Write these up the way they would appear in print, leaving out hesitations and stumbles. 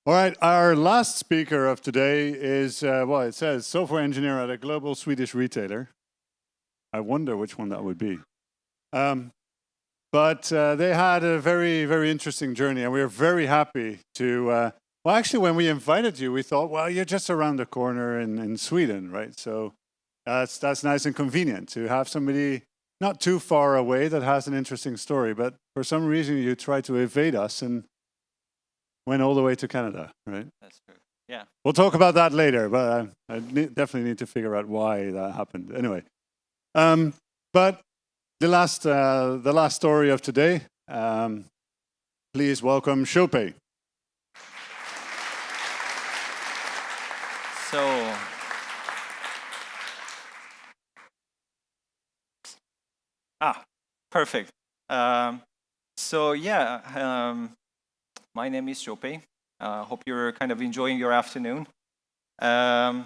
All right, our last speaker of today is, well, it says software engineer at a global Swedish retailer. I wonder which one that would be. But they had a very, very interesting journey, and we were very happy to, well, actually, when we invited you, we thought, well, you're just around the corner in Sweden, right? So that's nice and convenient to have somebody not too far away that has an interesting story, but for some reason you tried to evade us and went all the way to Canada, right? That's true. Yeah. We'll talk about that later, but I definitely need to figure out why that happened. Anyway, but the last story of today, please welcome Shopey. So, perfect. My name is Shopey. Hope you're kind of enjoying your afternoon. Turned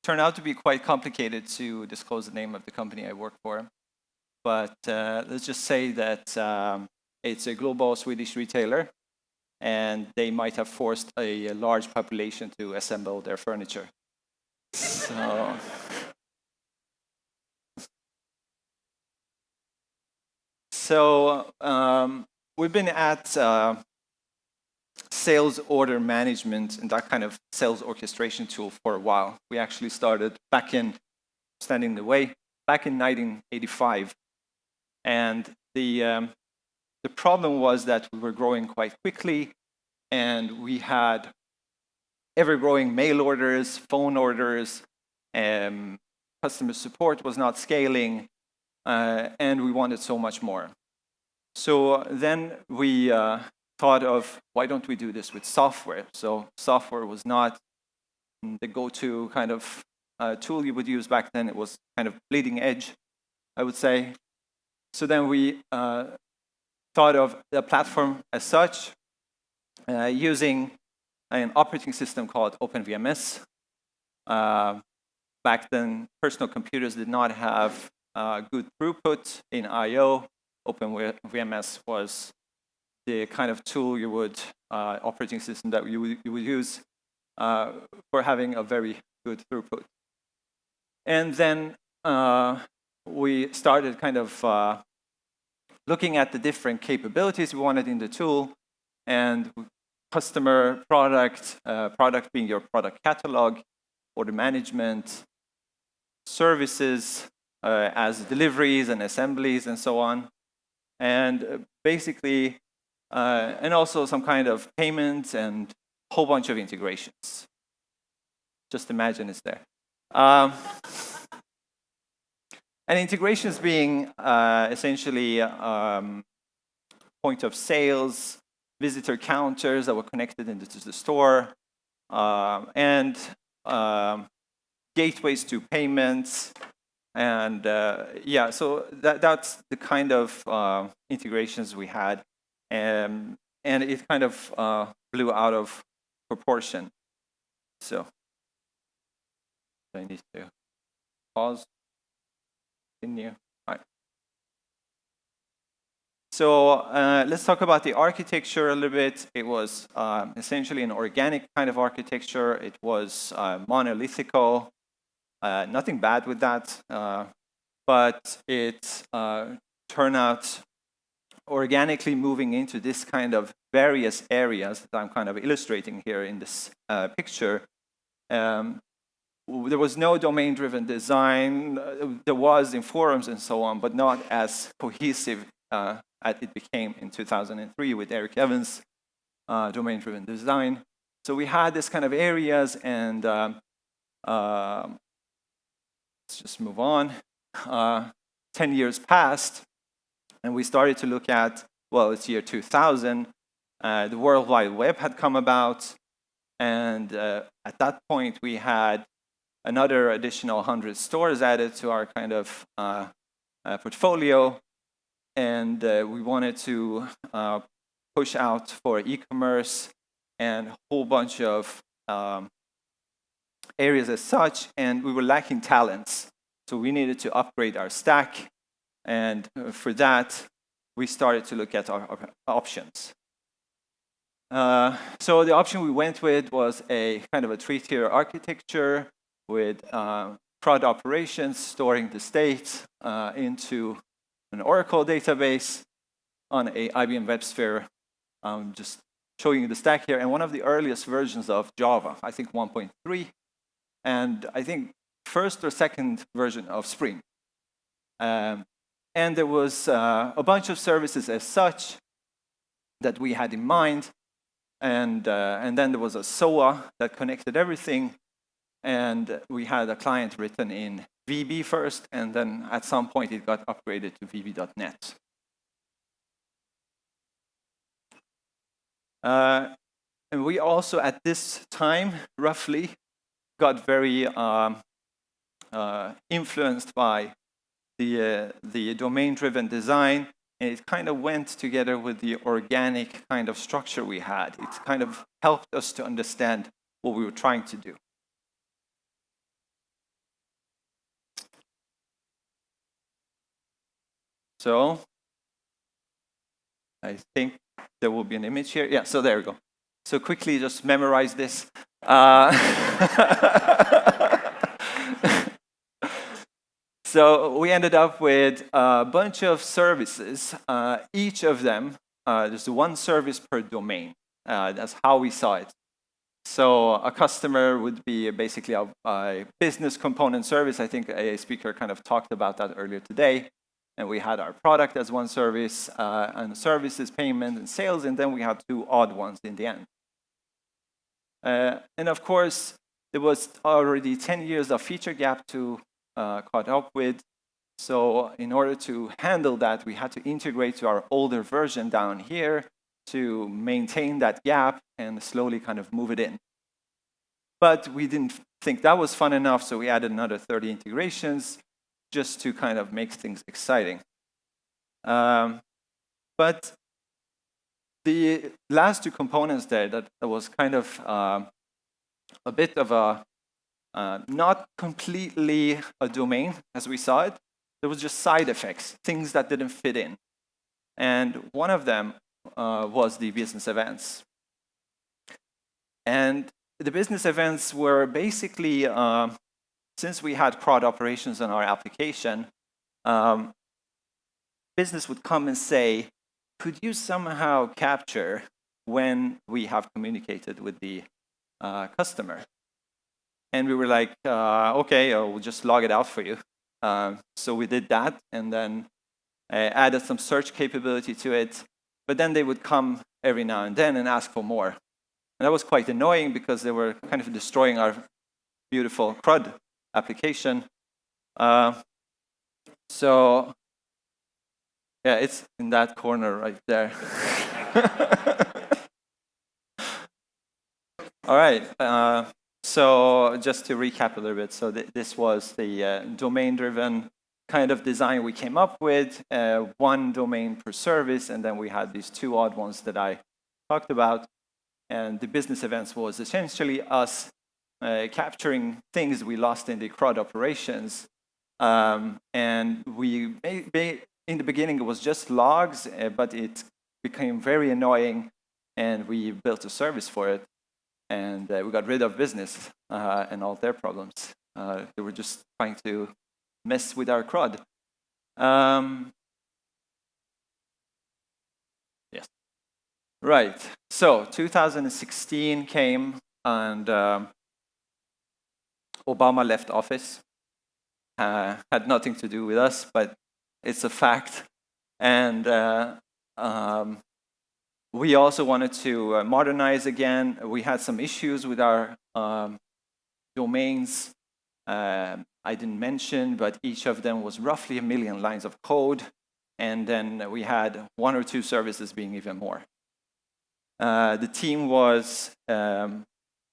out to be quite complicated to disclose the name of the company I work for, but let's just say that it's a global Swedish retailer, and they might have forced a large population to assemble their furniture. So we've been at sales order management and that kind of sales orchestration tool for a while. We actually started back in 1985. And the problem was that we were growing quite quickly, and we had ever-growing mail orders, phone orders, customer support was not scaling, and we wanted so much more. So then we thought of, why don't we do this with software? So software was not the go-to kind of tool you would use back then. It was kind of bleeding edge, I would say. So then we thought of the platform as such, using an operating system called OpenVMS. Back then, personal computers did not have good throughput in I/O. OpenVMS was the kind of tool you would, operating system that you would use for having a very good throughput. And then we started kind of looking at the different capabilities we wanted in the tool, and customer, product being your product catalog, order management, services as deliveries and assemblies and so on. And basically, and also some kind of payments and a whole bunch of integrations. Just imagine it's there. And integrations being essentially point of sales, visitor counters that were connected into the store, and gateways to payments. And yeah, so that's the kind of integrations we had. And it kind of blew out of proportion. So I need to pause. Continue. All right. So let's talk about the architecture a little bit. It was essentially an organic kind of architecture. It was monolithical. Nothing bad with that, but it turned out organically moving into this kind of various areas that I'm kind of illustrating here in this picture. There was no domain-driven design. There was in forums and so on, but not as cohesive as it became in 2003 with Eric Evans' domain-driven design. So we had this kind of areas, and let's just move on. 10 years passed, and we started to look at, well, it's year 2000. The World Wide Web had come about, and at that point we had another additional 100 stores added to our kind of portfolio, and we wanted to push out for e-commerce and a whole bunch of areas as such, and we were lacking talents. So we needed to upgrade our stack, and for that, we started to look at our options. So the option we went with was a kind of a three-tier architecture with CRUD operations storing the state into an Oracle database on a IBM WebSphere. Just showing you the stack here, and one of the earliest versions of Java, I think 1.3, and I think first or second version of Spring. And there was a bunch of services as such that we had in mind, and then there was a SOA that connected everything, and we had a client written in VB first, and then at some point it got upgraded to VB.NET. And we also, at this time, roughly, got very influenced by the domain-driven design, and it kind of went together with the organic kind of structure we had. It kind of helped us to understand what we were trying to do. So I think there will be an image here. Yeah, so there we go. So quickly just memorize this. So we ended up with a bunch of services. Each of them, there's one service per domain. That's how we saw it. So a customer would be basically a business component service. I think a speaker kind of talked about that earlier today. And we had our product as one service, and services, payment, and sales, and then we had two odd ones in the end. And of course, there was already 10 years of feature gap to caught up with. So in order to handle that, we had to integrate to our older version down here to maintain that gap and slowly kind of move it in. But we didn't think that was fun enough, so we added another 30 integrations just to kind of make things exciting. But the last two components there, that was kind of a bit of a, not completely a domain as we saw it. There was just side effects, things that didn't fit in. And one of them was the business events. And the business events were basically, since we had CRUD operations on our application, business would come and say, could you somehow capture when we have communicated with the customer? And we were like, okay, we'll just log it out for you. So we did that, and then added some search capability to it. But then they would come every now and then and ask for more. And that was quite annoying because they were kind of destroying our beautiful CRUD application. So yeah, it's in that corner right there. All right. So just to recap a little bit, so this was the domain-driven kind of design we came up with, one domain per service, and then we had these two odd ones that I talked about. And the business events was essentially us capturing things we lost in the CRUD operations. And we, in the beginning, it was just logs, but it became very annoying, and we built a service for it. And we got rid of business and all their problems. They were just trying to mess with our CRUD. Yes. Right. So 2016 came, and Obama left office. Had nothing to do with us, but it's a fact. And we also wanted to modernize again. We had some issues with our domains. I didn't mention, but each of them was roughly 1 million lines of code. And then we had 1 or 2 services being even more. The team was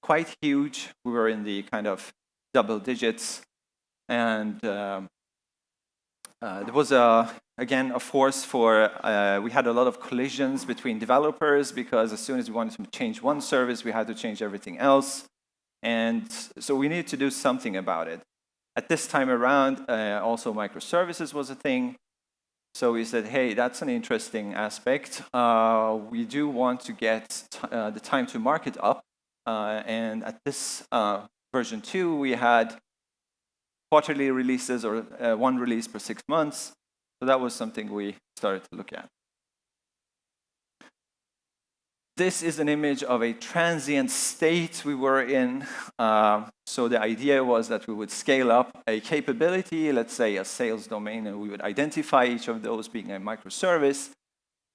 quite huge. We were in the kind of double digits. And there was, again, a force for, we had a lot of collisions between developers because as soon as we wanted to change one service, we had to change everything else. And so we needed to do something about it. At this time around, also microservices was a thing. So we said, hey, that's an interesting aspect. We do want to get the time to market up. And at this version 2, we had quarterly releases or one release per 6 months. So that was something we started to look at. This is an image of a transient state we were in. So the idea was that we would scale up a capability, let's say a sales domain, and we would identify each of those being a microservice.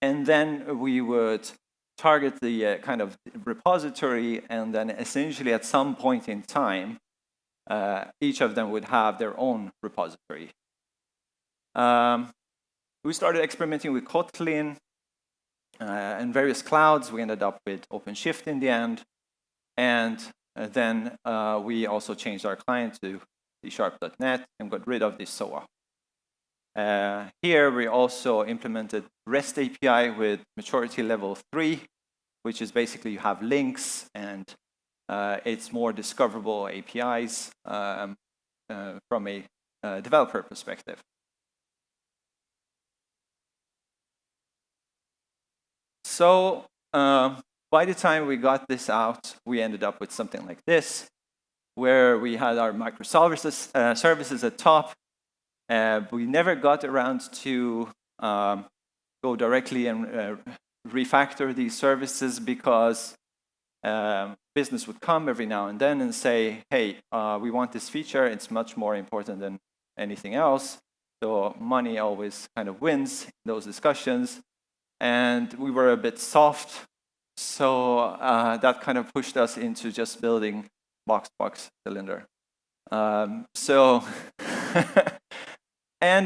And then we would target the kind of repository, and then essentially at some point in time, each of them would have their own repository. We started experimenting with Kotlin and various clouds. We ended up with OpenShift in the end. And then we also changed our client to C#.NET and got rid of this SOA. Here we also implemented REST API with maturity level 3, which is basically you have links and it's more discoverable APIs from a developer perspective. So by the time we got this out, we ended up with something like this, where we had our microservices services at top. We never got around to go directly and refactor these services because business would come every now and then and say, hey, we want this feature. It's much more important than anything else. So money always kind of wins in those discussions. And we were a bit soft. So that kind of pushed us into just building box cylinder. And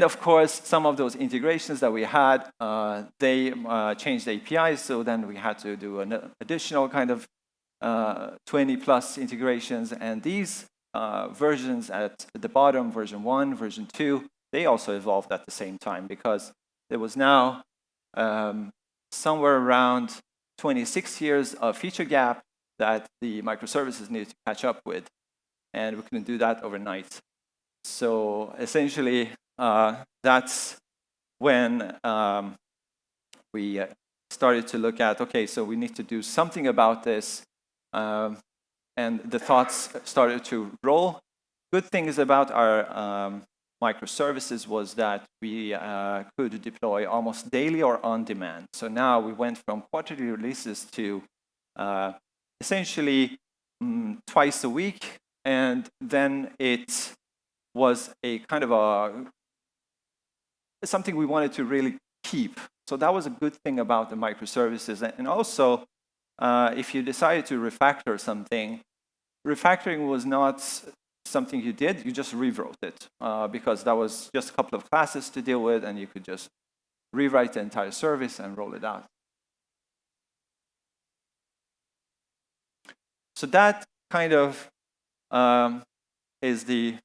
of course, some of those integrations that we had, they changed APIs. So then we had to do an additional kind of 20+ integrations. And these versions at the bottom, version 1, version 2, they also evolved at the same time because there was now somewhere around 26 years of feature gap that the microservices needed to catch up with. And we couldn't do that overnight. So essentially, that's when we started to look at, okay, so we need to do something about this. And the thoughts started to roll. Good things about our microservices was that we could deploy almost daily or on demand. So now we went from quarterly releases to essentially twice a week. And then it was a kind of something we wanted to really keep. So that was a good thing about the microservices. And also, if you decided to refactor something, refactoring was not something you did, you just rewrote it because that was just a couple of classes to deal with, and you could just rewrite the entire service and roll it out. So that kind of is the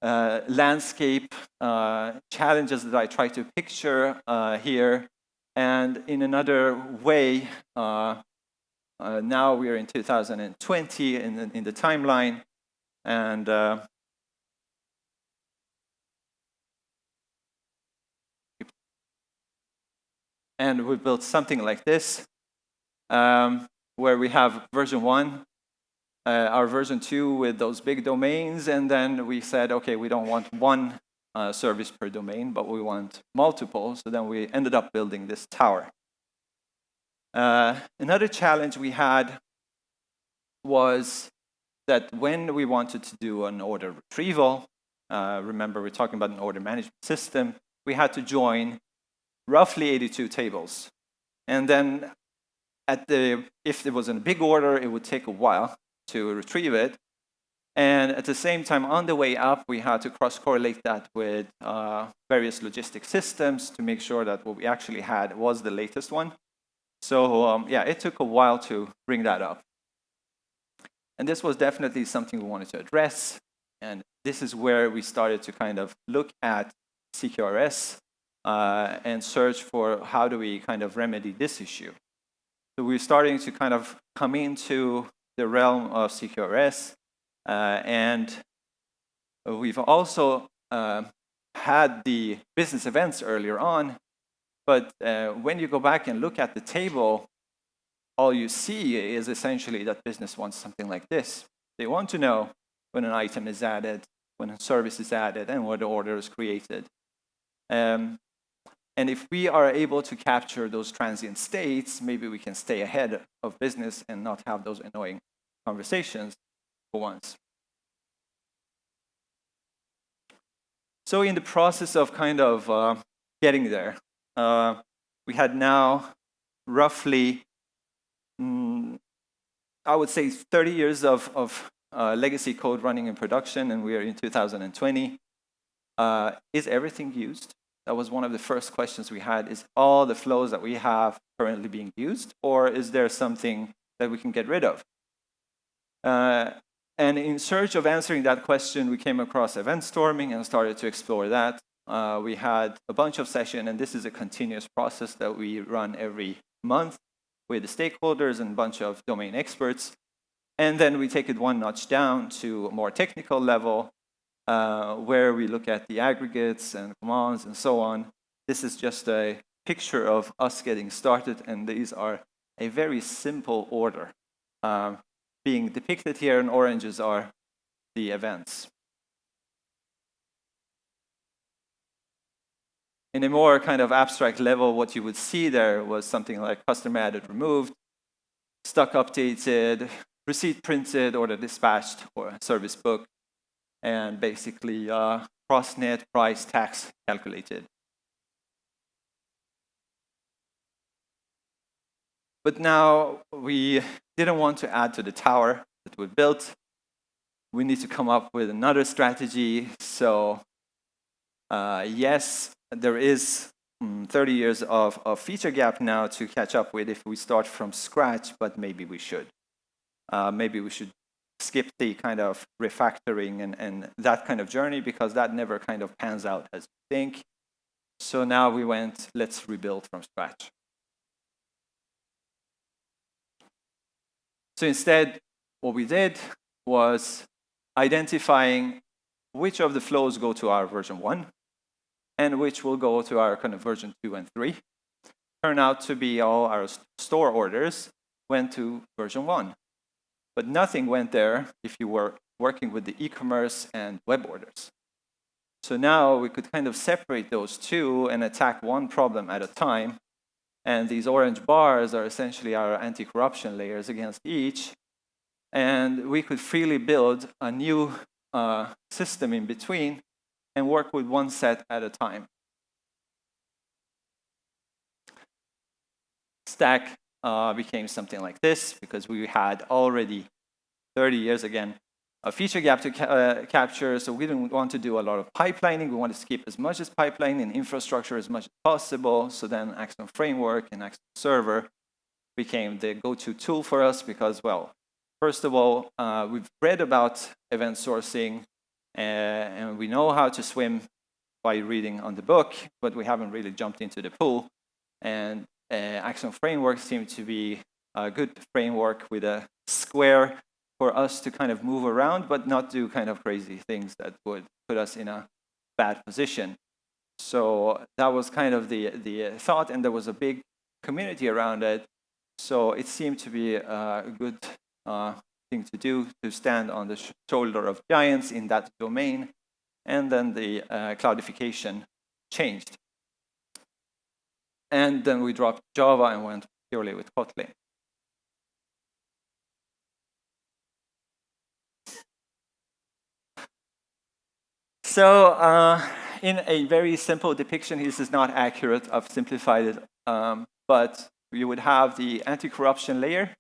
landscape challenges that I try to picture here. And in another way, now we are in 2020 in the timeline, and we built something like this, where we have version 1, our version 2 with those big domains, and then we said, okay, we don't want one service per domain, but we want multiple. So then we ended up building this tower. Another challenge we had was that when we wanted to do an order retrieval, remember we're talking about an order management system, we had to join roughly 82 tables. And then if it was in a big order, it would take a while to retrieve it. And at the same time, on the way up, we had to cross-correlate that with various logistic systems to make sure that what we actually had was the latest one. So yeah, it took a while to bring that up. And this was definitely something we wanted to address. And this is where we started to kind of look at CQRS and search for how do we kind of remedy this issue. So we're starting to kind of come into the realm of CQRS. And we've also had the business events earlier on, but when you go back and look at the table, all you see is essentially that business wants something like this. They want to know when an item is added, when a service is added, and when the order is created. And if we are able to capture those transient states, maybe we can stay ahead of business and not have those annoying conversations for once. So in the process of kind of getting there, we had now roughly, I would say 30 years of legacy code running in production, and we are in 2020. Is everything used? That was one of the first questions we had. Is all the flows that we have currently being used, or is there something that we can get rid of? And in search of answering that question, we came across event storming and started to explore that. We had a bunch of sessions, and this is a continuous process that we run every month with the stakeholders and a bunch of domain experts. And then we take it one notch down to a more technical level, where we look at the aggregates and commands and so on. This is just a picture of us getting started, and these are a very simple order. Being depicted here in oranges are the events. In a more kind of abstract level, what you would see there was something like customer added, removed, stock updated, receipt printed, order dispatched, or service booked, and basically cross net price tax calculated. But now we didn't want to add to the tower that we built. We need to come up with another strategy. So yes, there is 30 years of feature gap now to catch up with if we start from scratch, but maybe we should. Maybe we should skip the kind of refactoring and that kind of journey, because that never kind of pans out as we think. So now we went, let's rebuild from scratch. So instead, what we did was identifying which of the flows go to our version 1 and which will go to our kind of version 2 and 3. Turned out to be all our store orders went to version 1. But nothing went there if you were working with the e-commerce and web orders. So now we could kind of separate those two and attack one problem at a time. And these orange bars are essentially our anti-corruption layers against each. And we could freely build a new system in between and work with one set at a time. Stack became something like this because we had already 30 years again a feature gap to capture, so we didn't want to do a lot of pipelining. We wanted to keep as much as pipeline and infrastructure as much as possible. So then Axon Framework and Axon Server became the go-to tool for us because, well, first of all, we've read about event sourcing and we know how to swim by reading on the book, but we haven't really jumped into the pool. And Axon Framework seemed to be a good framework with a square for us to kind of move around, but not do kind of crazy things that would put us in a bad position. So that was kind of the thought, and there was a big community around it. So it seemed to be a good thing to do, to stand on the shoulder of giants in that domain. And then the cloudification changed. And then we dropped Java and went purely with Kotlin. So in a very simple depiction, this is not accurate. I've simplified it. But you would have the anti-corruption layer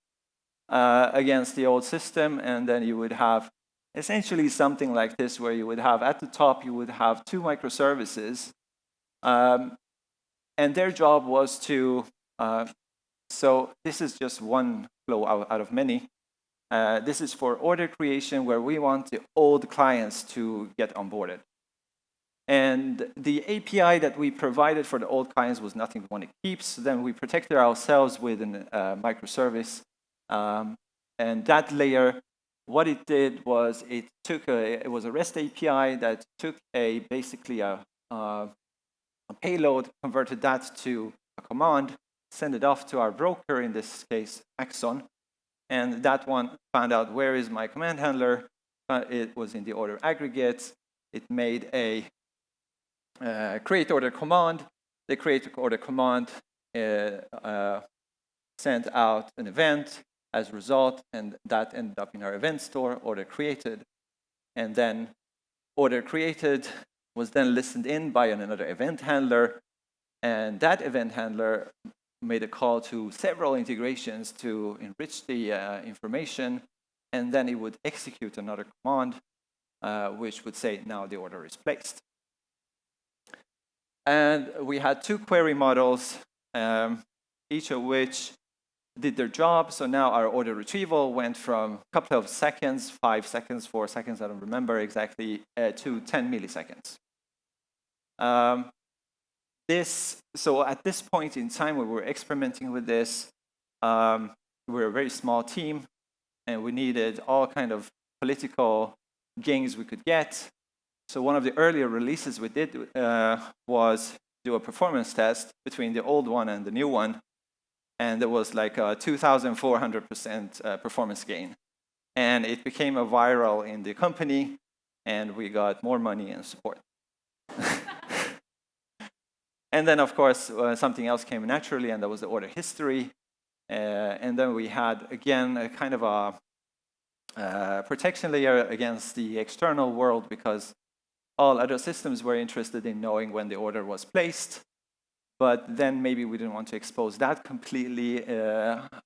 against the old system, and then you would have essentially something like this, where you would have at the top, you would have two microservices. And their job was to, so this is just one flow out of many. This is for order creation, where we want the old clients to get onboarded. And the API that we provided for the old clients was nothing we want to keep. So then we protected ourselves with a microservice. And that layer, what it did was it was a REST API that took basically a a payload, converted that to a command, send it off to our broker, in this case, Axon, and that one found out where is my command handler. It was in the order aggregate. It made a create order command. The create order command sent out an event as a result, and that ended up in our event store, order created. And then order created was then listened in by another event handler, and that event handler made a call to several integrations to enrich the information, and then it would execute another command, which would say, now the order is placed. And we had 2 query models, each of which did their job. So now our order retrieval went from a couple of seconds, 5 seconds, 4 seconds, I don't remember exactly, to 10 milliseconds. So at this point in time, we were experimenting with this. We were a very small team, and we needed all kind of political gains we could get. So one of the earlier releases we did was do a performance test between the old one and the new one, and there was like a 2,400% performance gain. And it became a viral in the company, and we got more money and support. And then, of course, something else came naturally, and that was the order history. And then we had, again, a kind of a protection layer against the external world, because all other systems were interested in knowing when the order was placed. But then maybe we didn't want to expose that completely.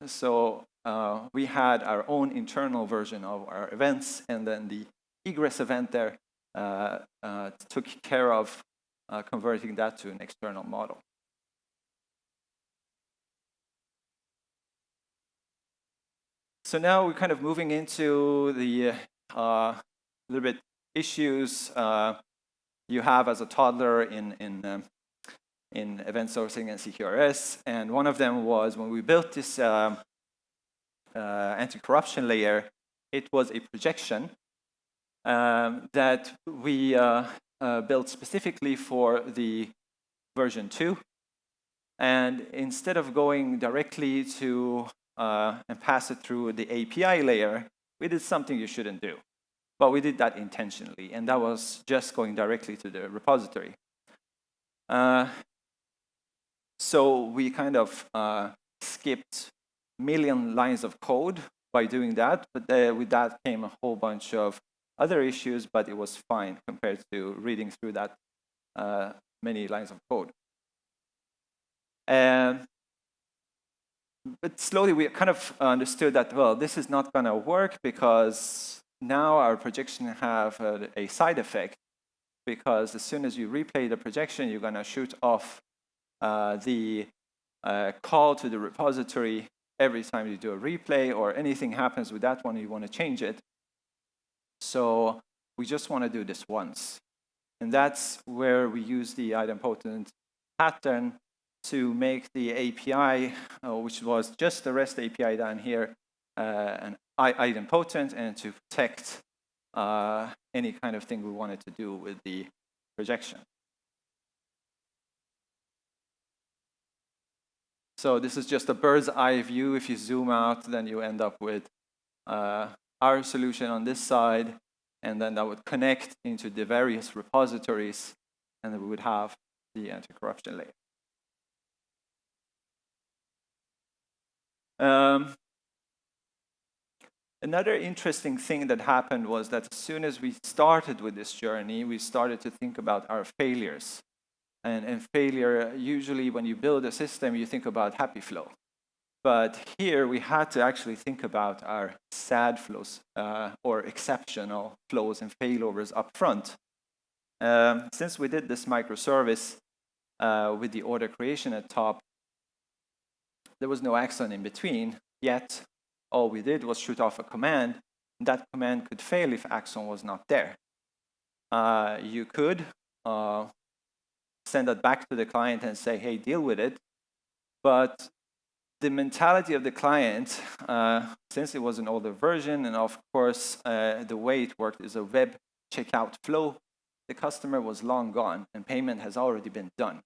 So we had our own internal version of our events, and then the egress event there took care of converting that to an external model. So now we're kind of moving into the little bit issues you have as a toddler in event sourcing and CQRS. And one of them was when we built this anti-corruption layer, it was a projection that we built specifically for the version 2. And instead of going directly to and pass it through the API layer, we did something you shouldn't do. But we did that intentionally, and that was just going directly to the repository. So we kind of skipped million lines of code by doing that, but with that came a whole bunch of other issues, but it was fine compared to reading through that many lines of code. But slowly we kind of understood that, well, this is not going to work, because now our projection have a side effect, because as soon as you replay the projection, you're going to shoot off the call to the repository every time you do a replay, or anything happens with that one, you want to change it. So we just want to do this once. And that's where we use the idempotent pattern to make the API, which was just the REST API down here, an idempotent, and to protect any kind of thing we wanted to do with the projection. So this is just a bird's eye view. If you zoom out, then you end up with our solution on this side, and then that would connect into the various repositories, and then we would have the anti-corruption layer. Another interesting thing that happened was that as soon as we started with this journey, we started to think about our failures. And failure, usually when you build a system, you think about happy flow. But here we had to actually think about our sad flows or exceptional flows and failovers up front. Since we did this microservice with the order creation at top, there was no axon in between, yet all we did was shoot off a command, and that command could fail if axon was not there. You could send that back to the client and say, hey, deal with it. But the mentality of the client, since it was an older version, and of course, the way it worked is a web checkout flow. the customer was long gone and payment has already been done.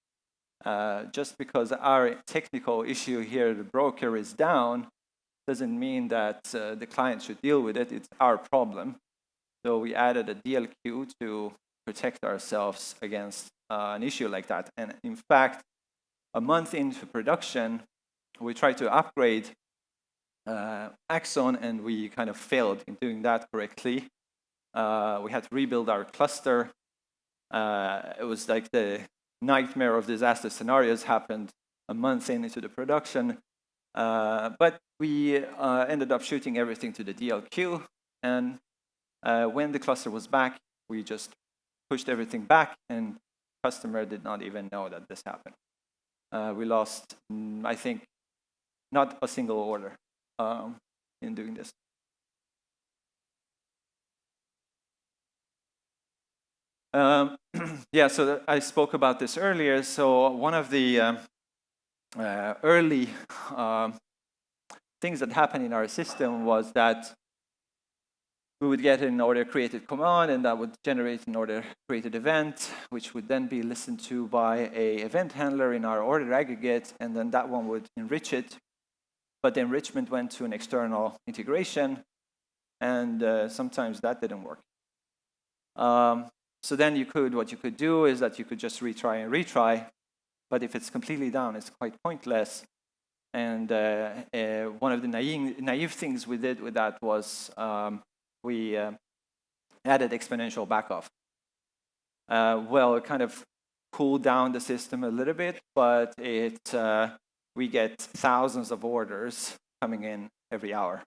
Just because our technical issue here, the broker is down, doesn't mean that the client should deal with it. It's our problem. So we added a DL queue to protect ourselves against an issue like that. And in fact, a month into production, we tried to upgrade Axon, and we kind of failed in doing that correctly. We had to rebuild our cluster. It was like the nightmare of disaster scenarios happened a month into the production. But we ended up shooting everything to the DLQ. And when the cluster was back, we just pushed everything back, and customer did not even know that this happened. We lost, I think, not a single order in doing this. Yeah, so I spoke about this earlier. So one of the early things that happened in our system was that we would get an order created command, and that would generate an order created event, which would then be listened to by an event handler in our order aggregate, and then that one would enrich it. But the enrichment went to an external integration, and sometimes that didn't work. So then what you could do is that you could just retry and retry, but if it's completely down, it's quite pointless. And one of the naive things we did with that was we added exponential backoff. Well, it kind of cooled down the system a little bit, but we get thousands of orders coming in every hour.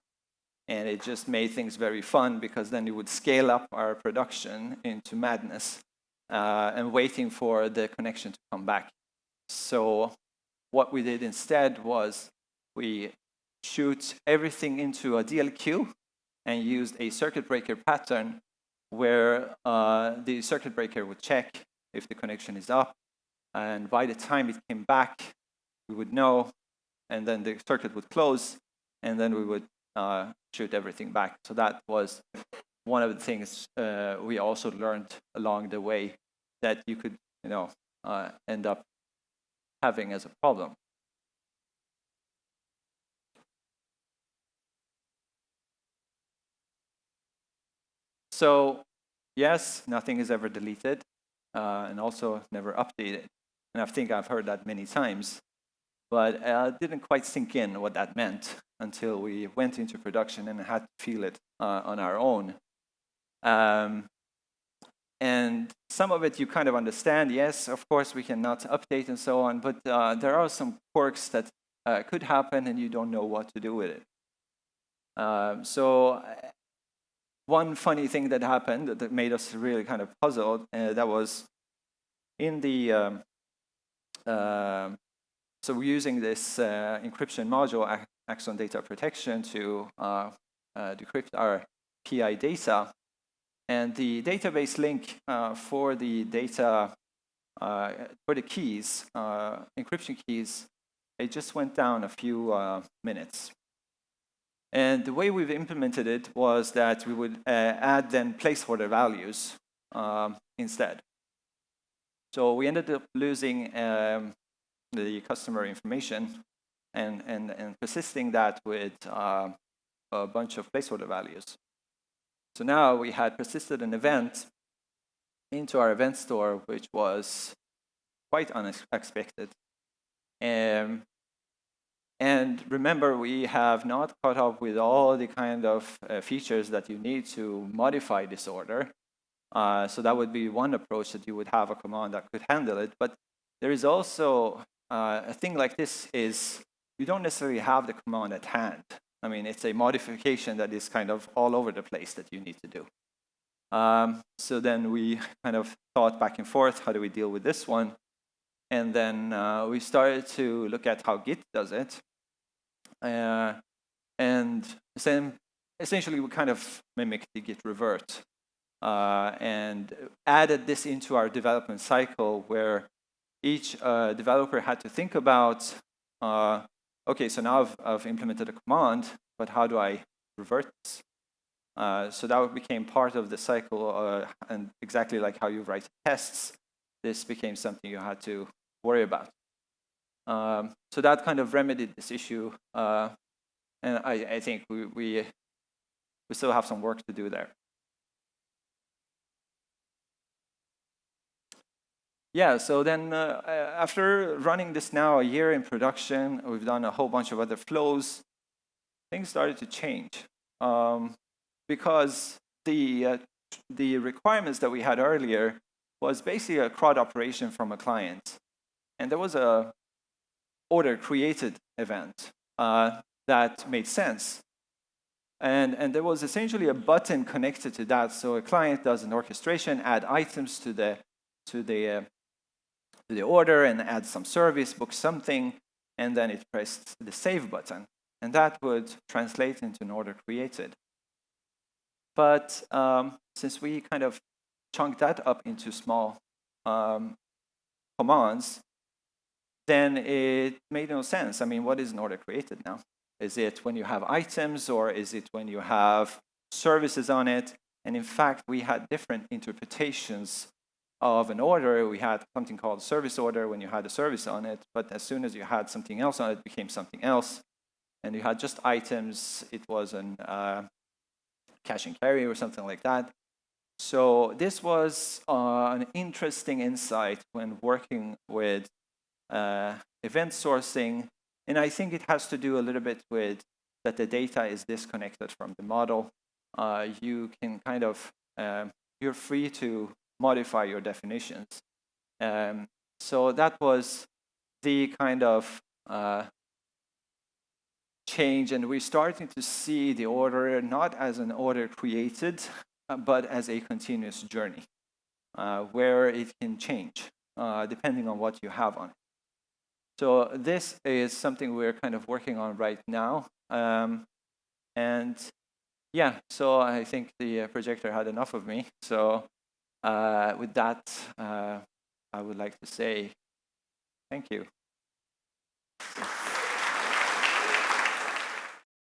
And it just made things very fun, because then you would scale up our production into madness and waiting for the connection to come back. So what we did instead was we shoot everything into a DLQ and used a circuit breaker pattern where the circuit breaker would check if the connection is up. And by the time it came back, we would know, and then the circuit would close, and then we would shoot everything back. So that was one of the things we also learned along the way that you could, end up having as a problem. So yes, nothing is ever deleted, and also never updated. And I think I've heard that many times, but it didn't quite sink in what that meant until we went into production and had to feel it on our own. And some of it you kind of understand. Yes, of course, we cannot update and so on, but there are some quirks that could happen and you don't know what to do with it. So one funny thing that happened that made us really kind of puzzled, that was in the, so we're using this encryption module, Axon Data Protection, to decrypt our PI data. And the database link for the data, for the keys, encryption keys, it just went down a few minutes. And the way we've implemented it was that we would add then placeholder values instead. So we ended up losing the customer information and persisting that with a bunch of placeholder values. So now we had persisted an event into our event store, which was quite unexpected. And remember, we have not caught up with all the kind of features that you need to modify this order. So that would be one approach, that you would have a command that could handle it. But there is also a thing like this is you don't necessarily have the command at hand. I mean, it's a modification that is kind of all over the place that you need to do. So then we kind of thought back and forth, how do we deal with this one? And then we started to look at how Git does it. And then essentially we kind of mimicked the Git revert and added this into our development cycle, where each developer had to think about, okay, so now I've implemented a command, but how do I revert this? So that became part of the cycle, and exactly like how you write tests, this became something you had to worry about. So that kind of remedied this issue, and I think we still have some work to do there. Yeah, so then after running this now a year in production, we've done a whole bunch of other flows. Things started to change because the requirements that we had earlier was basically a CRUD operation from a client, and there was a order created event that made sense, and there was essentially a button connected to that. So a client does an orchestration, add items to the order, and add some service, book something, and then it pressed the save button. And that would translate into an order created. But since we kind of chunked that up into small commands, then it made no sense. I mean, what is an order created now? Is it when you have items, or is it when you have services on it? And in fact, we had different interpretations of an order. We had something called service order when you had a service on it, but as soon as you had something else on it, it became something else. And you had just items, it was an cash and carry or something like that. So this was an interesting insight when working with event sourcing, and I think it has to do a little bit with that the data is disconnected from the model. You can kind of, you're free to modify your definitions. So that was the kind of change, and we're starting to see the order not as an order created, but as a continuous journey where it can change depending on what you have on it. So this is something we're kind of working on right now. And yeah, so I think the projector had enough of me. So with that, I would like to say thank you.